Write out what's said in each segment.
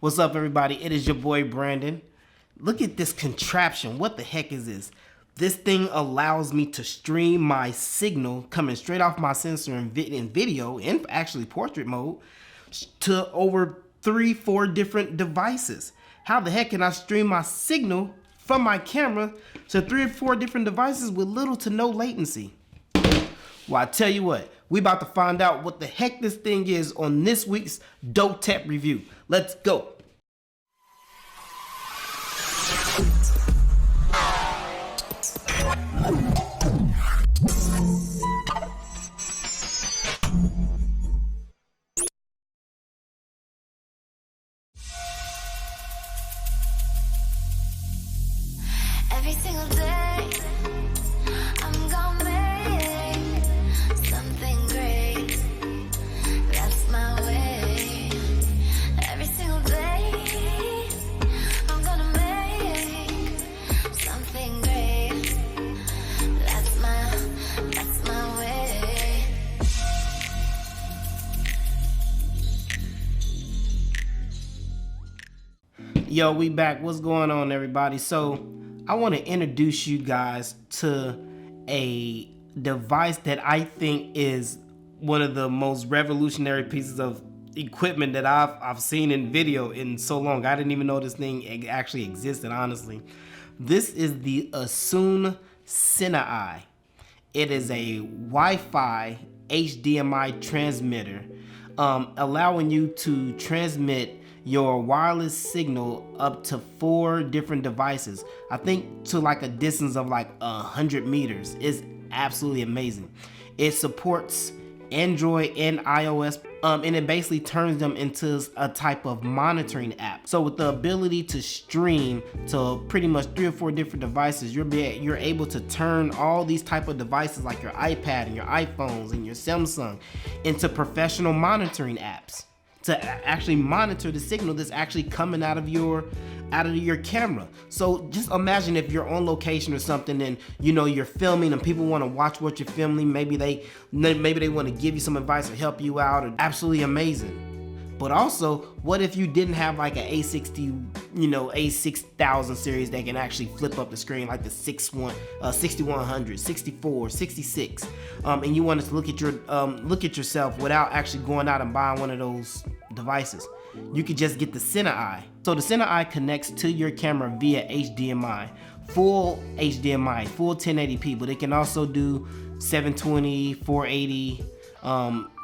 What's up, everybody? It is your boy Brandon. Look at this contraption. What the heck is this? This thing allows me to stream my signal coming straight off my sensor in video, in actually portrait mode, to over 3-4 different devices. How the heck can I stream my signal from my camera to 3 or 4 different devices with little to no latency? Well, I tell you what, we about to find out what the heck this thing is on this week's Dope Tech Review. Let's go. Every single day, I'm gonna make something great. That's my way. Every single day, I'm gonna make something great. That's my way. Yo, we back. What's going on, everybody? So I want to introduce you guys to a device that I think is one of the most revolutionary pieces of equipment that I've seen in video in so long. I didn't even know this thing actually existed, honestly. This is the Accsoon CineEye. It is a Wi-Fi HDMI transmitter, allowing you to transmit your wireless signal up to 4 different devices. I think to like a distance of like 100 meters. It's absolutely amazing. It supports Android and iOS, and it basically turns them into a type of monitoring app. So with the ability to stream to pretty much 3 or 4 different devices, you're able to turn all these type of devices like your iPad and your iPhones and your Samsung into professional monitoring apps to actually monitor the signal that's actually coming out of your camera. So just imagine if you're on location or something and you're filming and people want to watch what you're filming. Maybe they want to give you some advice or help you out. Absolutely amazing. But also, what if you didn't have like an A60, A6000 series that can actually flip up the screen like the 6100, 64, 66, and you wanted to look at yourself without actually going out and buying one of those devices? You could just get the CineEye. So the CineEye connects to your camera via HDMI, full HDMI, full 1080p, but it can also do 720, 480,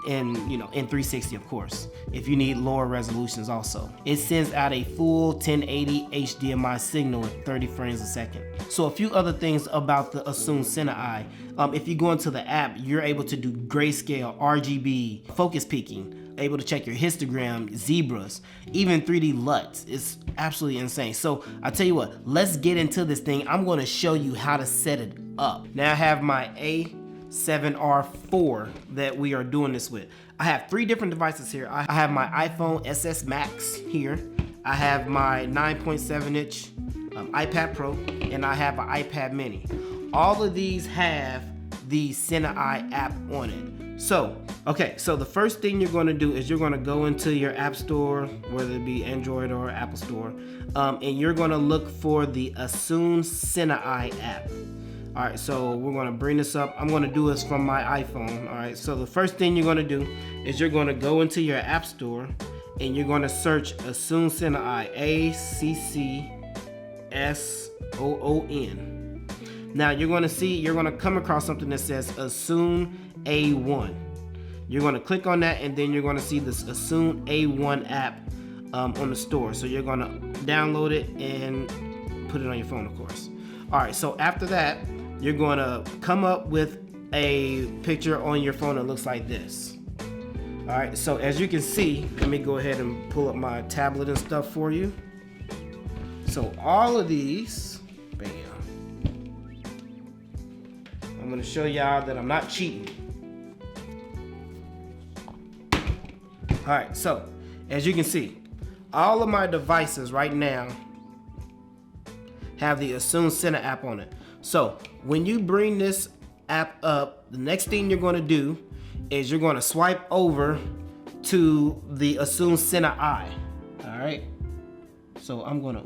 and in 360, of course, if you need lower resolutions. Also, it sends out a full 1080 HDMI signal at 30 frames a second. So a few other things about the Accsoon CineEye. If you go into the app, you're able to do grayscale, RGB, focus peaking, able to check your histogram, zebras, even 3D LUTs. It's absolutely insane. So I tell you what, let's get into this thing. I'm going to show you how to set it up. Now I have my A7R4 that we are doing this with. I have 3 different devices here. I have my iPhone SS Max here. I have my 9.7 inch iPad Pro, and I have an iPad Mini. All of these have the CineEye app on it. So the first thing you're going to do is you're going to go into your app store, whether it be Android or Apple Store, and you're going to look for the Accsoon CineEye app. All right, so we're going to bring this up. I'm going to do this from my iPhone. All right, so the first thing you're going to do is you're going to go into your app store and you're going to search Accsoon CineEye, ACCSOON. Now you're going to come across something that says Accsoon A1. You're going to click on that, and then you're going to see this Accsoon A1 app on the store. So you're going to download it and put it on your phone, of course. All right, so after that, you're going to come up with a picture on your phone that looks like this. All right, so as you can see, let me go ahead and pull up my tablet and stuff for you. So all of these, bam. I'm going to show y'all that I'm not cheating. All right, so as you can see, all of my devices right now have the Accsoon CineEye app on it. So when you bring this app up, the next thing you're going to do is you're going to swipe over to the Accsoon CineEye. All right, So I'm gonna,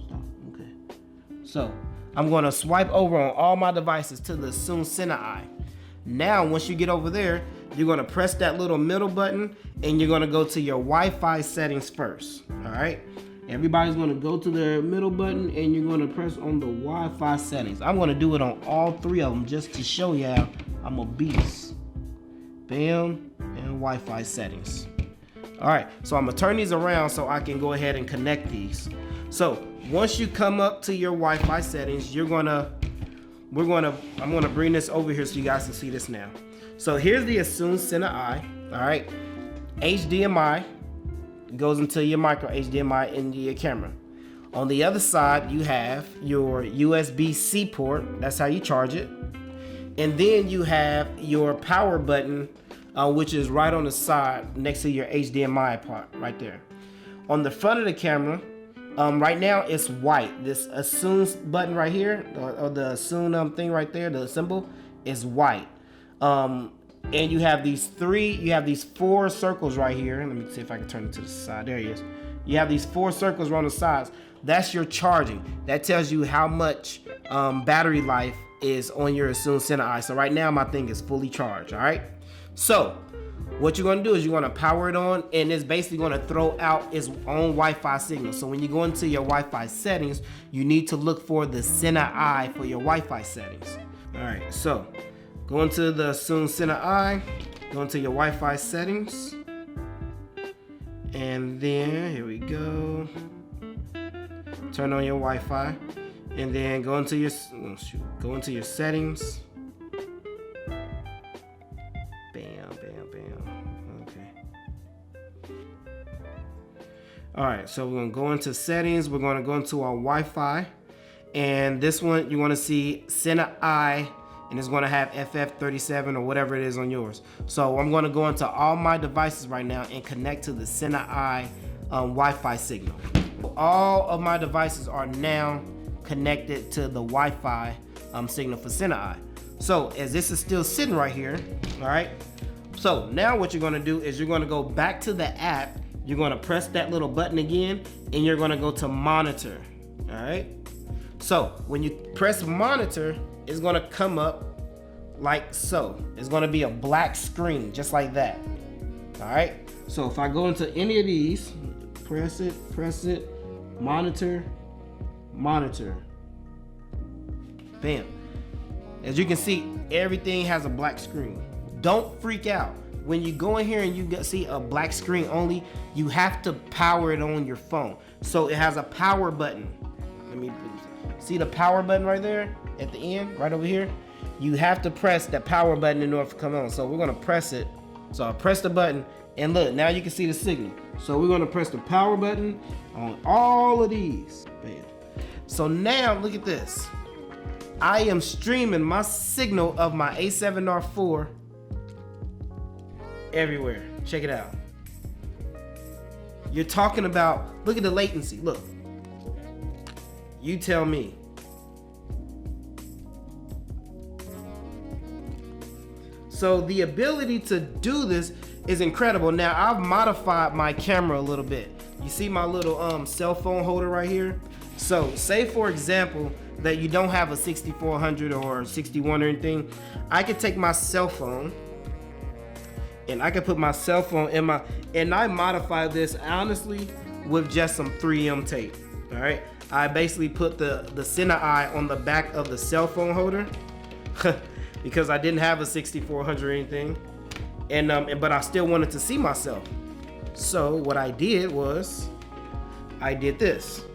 stop, okay. So I'm gonna swipe over on all my devices to the Accsoon CineEye. Now, once you get over there, you're gonna press that little middle button and you're gonna go to your Wi-Fi settings first, all right? Everybody's gonna go to their middle button and you're gonna press on the Wi-Fi settings. I'm gonna do it on all three of them just to show y'all I'm a beast. Bam, and Wi-Fi settings. All right, so I'm gonna turn these around so I can go ahead and connect these. So once you come up to your Wi-Fi settings, I'm gonna bring this over here so you guys can see this now. So here's the Accsoon CineEye, all right? HDMI goes into your micro HDMI into your camera. On the other side, you have your USB-C port. That's how you charge it. And then you have your power button, which is right on the side next to your HDMI part right there. On the front of the camera, right now it's white. This Accsoon button right here, or the Accsoon thing right there, the symbol is white. And you have these four circles right here. Let me see if I can turn it to the side. There he is. You have these four circles on the sides. That's your charging. That tells you how much battery life is on your Accsoon CineEye. So right now my thing is fully charged, all right? So what you're gonna do is you're gonna power it on, and it's basically gonna throw out its own Wi-Fi signal. So when you go into your Wi-Fi settings, you need to look for the CineEye for your Wi-Fi settings. All right, so go into the Accsoon CineEye, go into your Wi-Fi settings, and then here we go. Turn on your Wi-Fi, and then go into your settings. Bam, bam, bam. Okay. All right, so we're gonna go into settings. We're gonna go into our Wi-Fi, and this one you want to see CineEye, and it's gonna have FF37 or whatever it is on yours. So I'm gonna go into all my devices right now and connect to the CineEye Wi-Fi signal. All of my devices are now connected to the Wi-Fi signal for CineEye. So as this is still sitting right here, all right? So now what you're gonna do is you're gonna go back to the app, you're gonna press that little button again, and you're gonna go to monitor, all right? So when you press monitor, it's gonna come up like so. It's gonna be a black screen, just like that, all right? So if I go into any of these, press it, monitor, monitor, bam. As you can see, everything has a black screen. Don't freak out. When you go in here and you see a black screen only, you have to power it on your phone. So it has a power button. Let me see the power button right there at the end, right over here. You have to press that power button in order to come on. So we're gonna press it. So I press the button, and look, now you can see the signal. So we're gonna press the power button on all of these. Bam. So now look at this. I am streaming my signal of my A7R4 everywhere. Check it out. You're talking about, look at the latency, look. You tell me. So the ability to do this is incredible. Now I've modified my camera a little bit. You see my little cell phone holder right here? So say for example that you don't have a 6400 or 61 or anything, I could take my cell phone and I could put my cell phone in my, and I modify this honestly with just some 3M tape, all right? I basically put the CineEye on the back of the cell phone holder because I didn't have a 6400 or anything, and but I still wanted to see myself. So what I did was, I did this.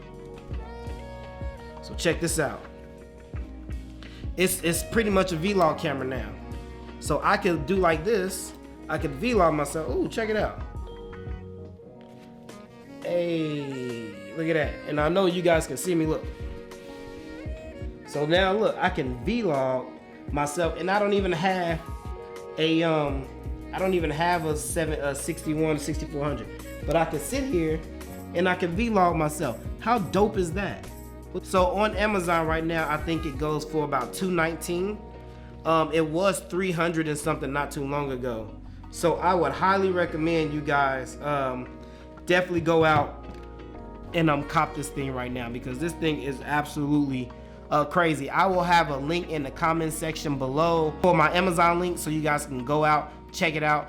So check this out. It's pretty much a vlog camera now. So I could do like this. I could vlog myself. Ooh, check it out. Hey, look at that. And I know you guys can see me, look. So now look, I can vlog myself, and I don't even have a a 61 6400, but I can sit here and I can vlog myself. How dope is that? So on Amazon right now, I think it goes for about $219. It was $300 and something not too long ago. So I would highly recommend you guys definitely go out and cop this thing right now, because this thing is absolutely crazy. I will have a link in the comment section below for my Amazon link, so you guys can go out, check it out.